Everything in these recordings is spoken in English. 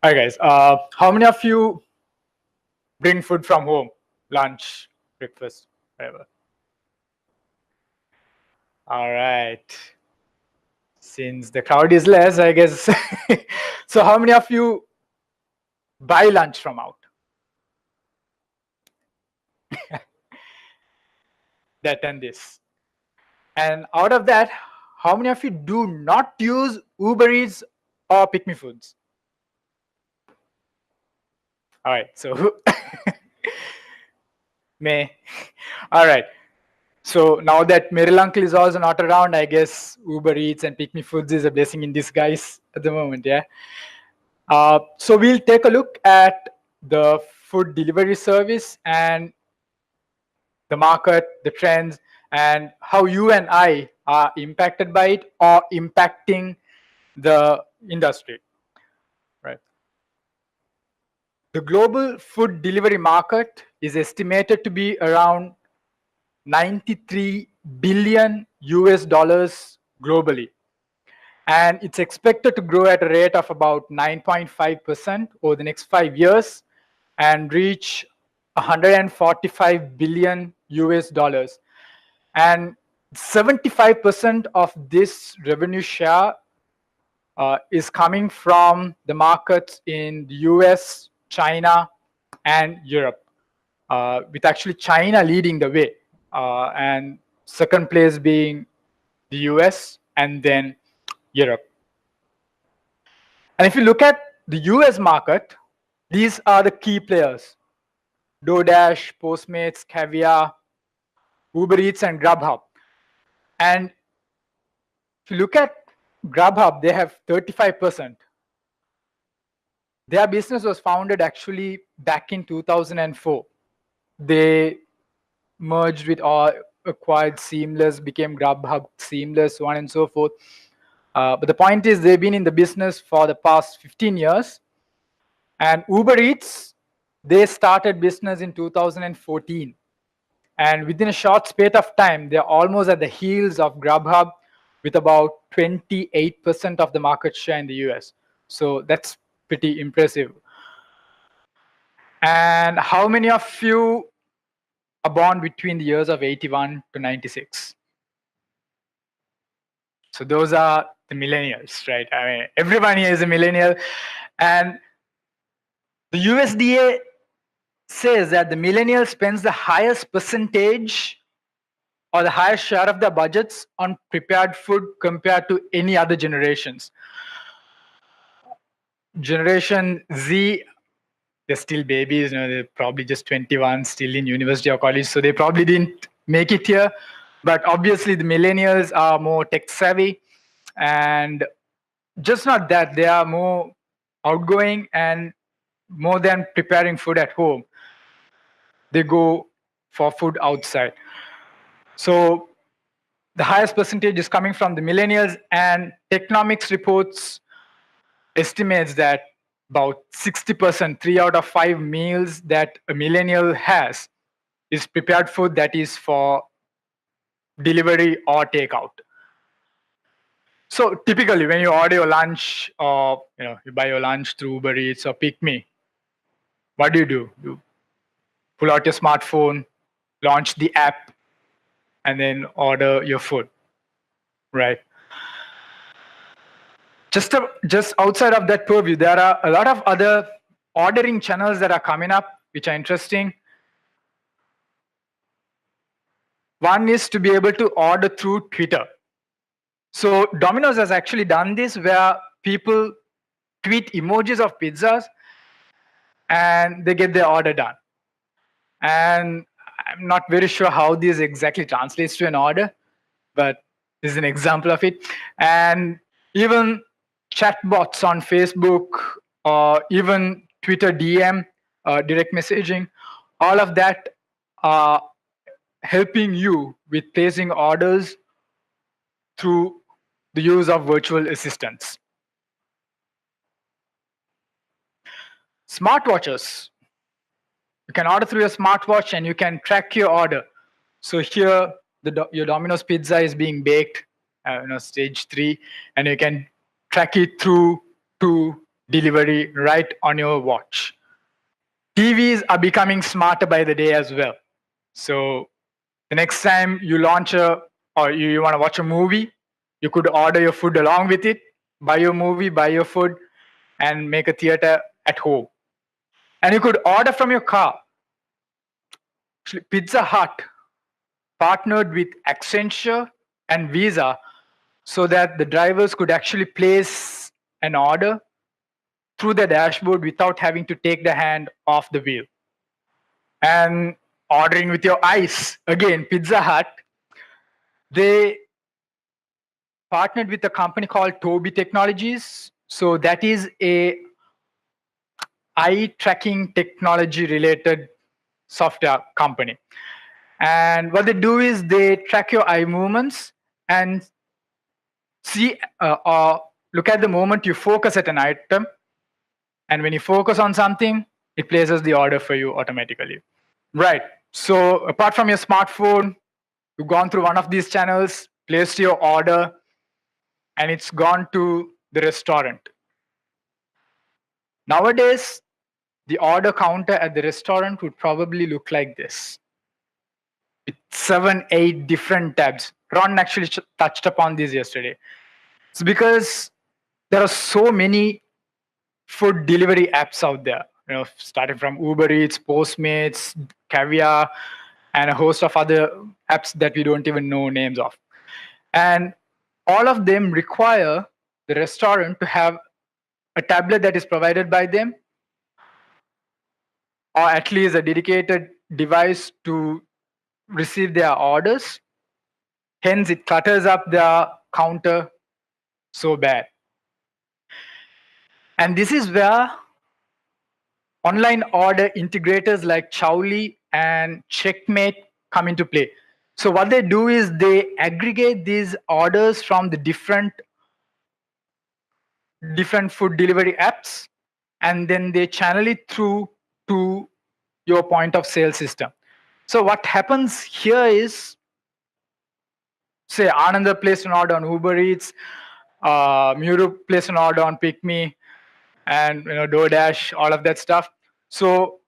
All right, guys. How many of you bring food from home? Lunch, breakfast, whatever. All right. Since the crowd is less, I guess. So how many of you buy lunch from out? That and this. And out of that, how many of you do not use Uber Eats or Pick Me Foods? All right, so May. All right. So now that Meryl Uncle is also not around, I guess Uber Eats and Pick Me Foods is a blessing in disguise at the moment, yeah. So we'll take a look at the food delivery service and the market, the trends, and how you and I are impacted by it or impacting the industry, right? The global food delivery market is estimated to be around 93 billion US dollars globally. And it's expected to grow at a rate of about 9.5% over the next 5 years and reach 145 billion US dollars. And 75% of this revenue share is coming from the markets in the US, China, and Europe, with actually China leading the way, and second place being the US and then Europe. And if you look at the US market, these are the key players: DoorDash, Postmates, Caviar, Uber Eats, and Grubhub. And if you look at Grubhub, they have 35%. Their business was founded actually back in 2004. They merged with or acquired Seamless, became Grubhub, Seamless, so on and so forth. But the point is, they've been in the business for the past 15 years. And Uber Eats, they started business in 2014. And within a short spate of time, they're almost at the heels of Grubhub with about 28% of the market share in the US. So that's pretty impressive. And how many of you are born between the years of 81 to 96? So those are the millennials, right? I mean, everyone here is a millennial. And the USDA says that the millennial spends the highest percentage or the highest share of their budgets on prepared food compared to any other generations. Generation Z, they're still babies, they're probably just 21, still in university or college, so they probably didn't make it here. But obviously the millennials are more tech savvy, and just not that, they are more outgoing, and more than preparing food at home, they go for food outside. So the highest percentage is coming from the millennials, and Technomics reports estimates that about 60%, 3 out of 5 meals that a millennial has is prepared food that is for delivery or takeout. So typically when you order your lunch, or you buy your lunch through Uber Eats or Pick Me, what do? You pull out your smartphone, launch the app, and then order your food, right? Just outside of that purview, there are a lot of other ordering channels that are coming up, which are interesting. One is to be able to order through Twitter. So Domino's has actually done this, where people tweet emojis of pizzas and they get their order done. And I'm not very sure how this exactly translates to an order, but this is an example of it. And even chatbots on Facebook, or even Twitter DM, direct messaging, all of that are helping you with placing orders through the use of virtual assistants. Smartwatches. You can order through your smartwatch and you can track your order. So here, your Domino's pizza is being baked, stage 3, and you can track it through to delivery right on your watch. TVs are becoming smarter by the day as well. So the next time you launch or you want to watch a movie, you could order your food along with it, buy your movie, buy your food, and make a theater at home. And you could order from your car. Actually, Pizza Hut partnered with Accenture and Visa so that the drivers could actually place an order through the dashboard without having to take the hand off the wheel. And ordering with your eyes. Again, Pizza Hut, they partnered with a company called Toby Technologies. So that is a eye tracking technology related software company. And what they do is they track your eye movements and see or look at the moment you focus at an item. And when you focus on something, it places the order for you automatically. Right. So apart from your smartphone, you've gone through one of these channels, placed your order, and it's gone to the restaurant. Nowadays, the order counter at the restaurant would probably look like this. With 7, 8 different tabs. Ron actually touched upon this yesterday. It's because there are so many food delivery apps out there. Starting from Uber Eats, Postmates, Caviar, and a host of other apps that we don't even know names of. And all of them require the restaurant to have a tablet that is provided by them, or at least a dedicated device to receive their orders. Hence, it clutters up the counter so bad. And this is where online order integrators like Chowli and Checkmate come into play. So what they do is they aggregate these orders from the different food delivery apps, and then they channel it through to your point of sale system. So what happens here is, say Ananda placed an order on Uber Eats, Muru placed an order on PickMe, and DoorDash, all of that stuff. So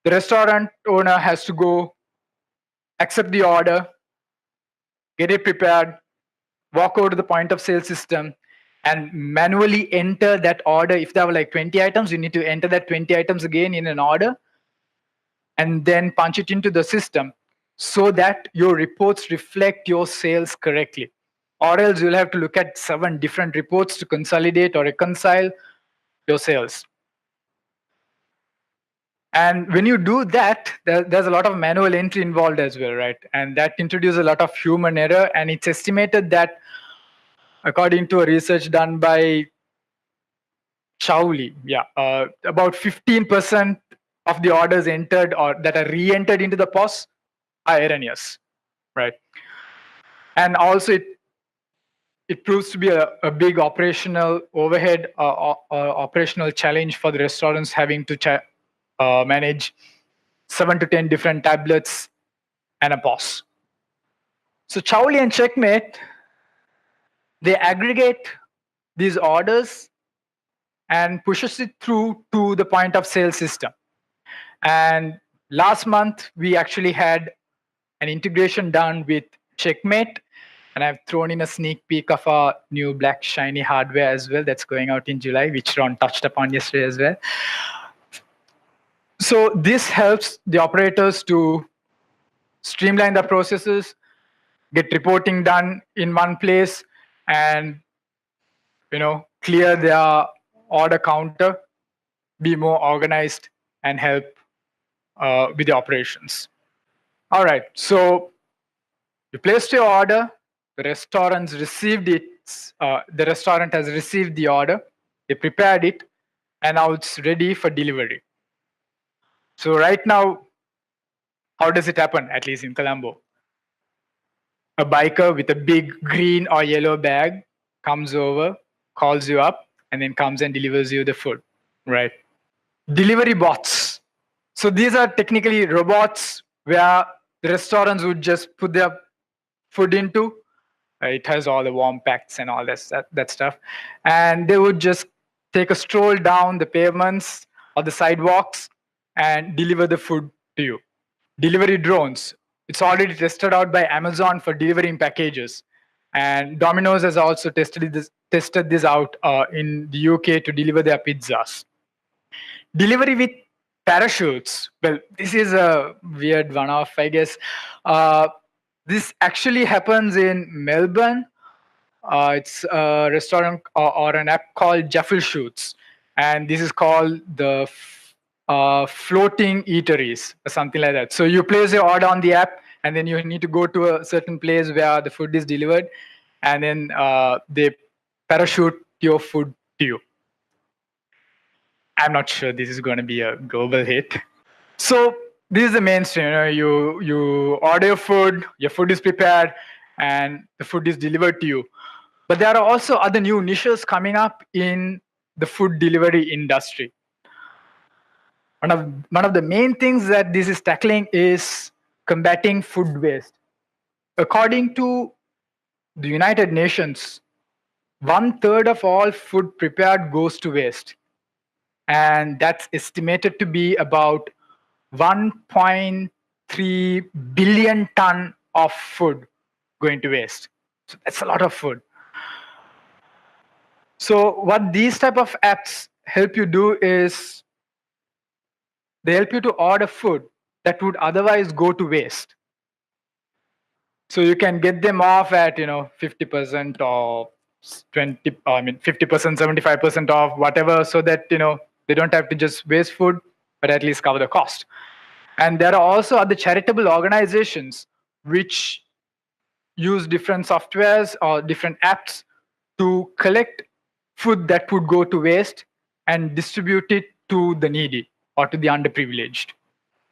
the restaurant owner has to go accept the order, get it prepared, walk over to the point of sale system, and manually enter that order. If there were like 20 items, you need to enter that 20 items again in an order and then punch it into the system so that your reports reflect your sales correctly. Or else you'll have to look at 7 different reports to consolidate or reconcile your sales. And when you do that, there's a lot of manual entry involved as well, right? And that introduces a lot of human error. And it's estimated that, according to a research done by Chowli, about 15% of the orders entered or that are re-entered into the POS are erroneous, right? And also it proves to be a big operational overhead or operational challenge for the restaurants having to manage 7 to 10 different tablets and a POS. So Chowli and Checkmate, they aggregate these orders and pushes it through to the point of sale system. And last month, we actually had an integration done with Checkmate, and I've thrown in a sneak peek of our new black shiny hardware as well that's going out in July, which Ron touched upon yesterday as well. So this helps the operators to streamline the processes, get reporting done in one place, and clear their order counter, be more organized, and help with the operations. All right, so you placed your order, the restaurant received it, the restaurant has received the order, they prepared it, and now it's ready for delivery. So right now, how does it happen, at least in Colombo? A biker with a big green or yellow bag comes over, calls you up, and then comes and delivers you the food, right? Delivery bots. So these are technically robots where the restaurants would just put their food into. It has all the warm packs and all that stuff. And they would just take a stroll down the pavements or the sidewalks and deliver the food to you. Delivery drones. It's already tested out by Amazon for delivering packages. And Domino's has also tested this out in the UK to deliver their pizzas. Delivery with parachutes. Well, this is a weird one off, I guess. This actually happens in Melbourne. It's a restaurant or an app called Jaffle Shoots. And this is called the floating eateries or something like that. So you place your order on the app, and then you need to go to a certain place where the food is delivered, and then they parachute your food to you. I'm not sure this is going to be a global hit. So this is the mainstream. You order your food is prepared, and the food is delivered to you. But there are also other new niches coming up in the food delivery industry. One of the main things that this is tackling is combating food waste. According to the United Nations, 1/3 of all food prepared goes to waste. And that's estimated to be about 1.3 billion ton of food going to waste. So that's a lot of food. So what these type of apps help you do is they help you to order food that would otherwise go to waste. So you can get them off at 50% or 50%, 75% off, whatever, so that they don't have to just waste food, but at least cover the cost. And there are also other charitable organizations which use different softwares or different apps to collect food that would go to waste and distribute it to the needy or to the underprivileged.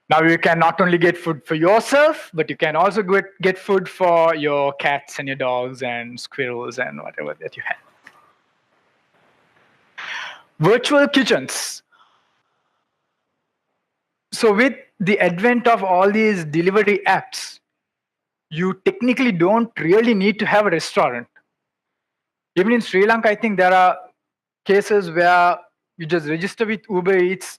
Now you can not only get food for yourself, but you can also get food for your cats and your dogs and squirrels and whatever that you have. Virtual kitchens. So with the advent of all these delivery apps, you technically don't really need to have a restaurant. Even in Sri Lanka, I think there are cases where you just register with Uber Eats,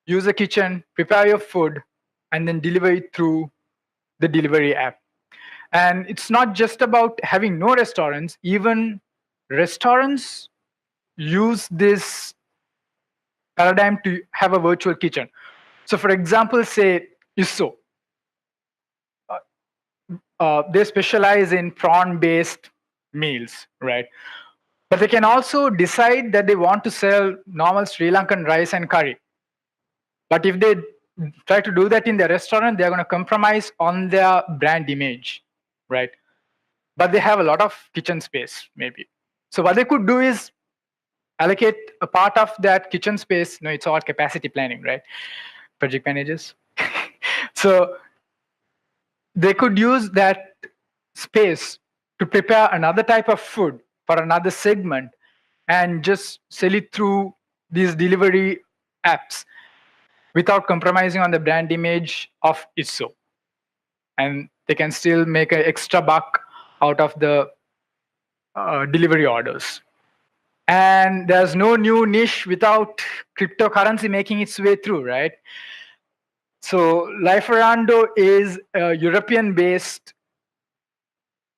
use a kitchen, prepare your food, and then deliver it through the delivery app. And it's not just about having no restaurants. Even restaurants use this paradigm to have a virtual kitchen. So for example, say Sysco. They specialize in prawn-based meals, right? But they can also decide that they want to sell normal Sri Lankan rice and curry. But if they try to do that in their restaurant, they're going to compromise on their brand image, right? But they have a lot of kitchen space, maybe. So what they could do is allocate a part of that kitchen space. No, it's all capacity planning, right? Project managers. So they could use that space to prepare another type of food for another segment and just sell it through these delivery apps without compromising on the brand image of Sysco. And they can still make an extra buck out of the delivery orders. And there's no new niche without cryptocurrency making its way through, right? So Liferando is a European-based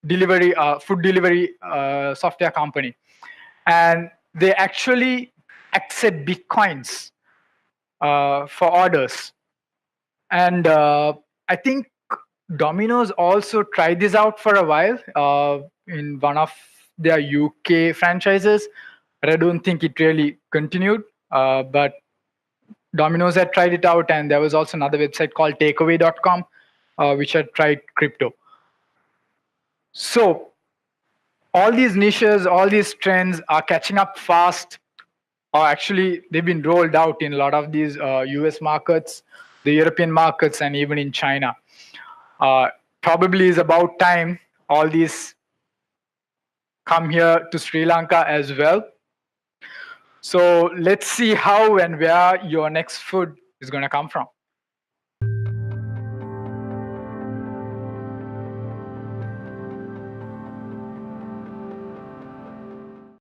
food delivery software company. And they actually accept Bitcoins for orders. And I think Domino's also tried this out for a while in one of their UK franchises, but I don't think it really continued. But Domino's had tried it out, and there was also another website called takeaway.com, which had tried crypto. So all these niches, all these trends are catching up fast. Or actually, they've been rolled out in a lot of these US markets, the European markets, and even in China. Probably is about time all these come here to Sri Lanka as well. So let's see how and where your next food is going to come from.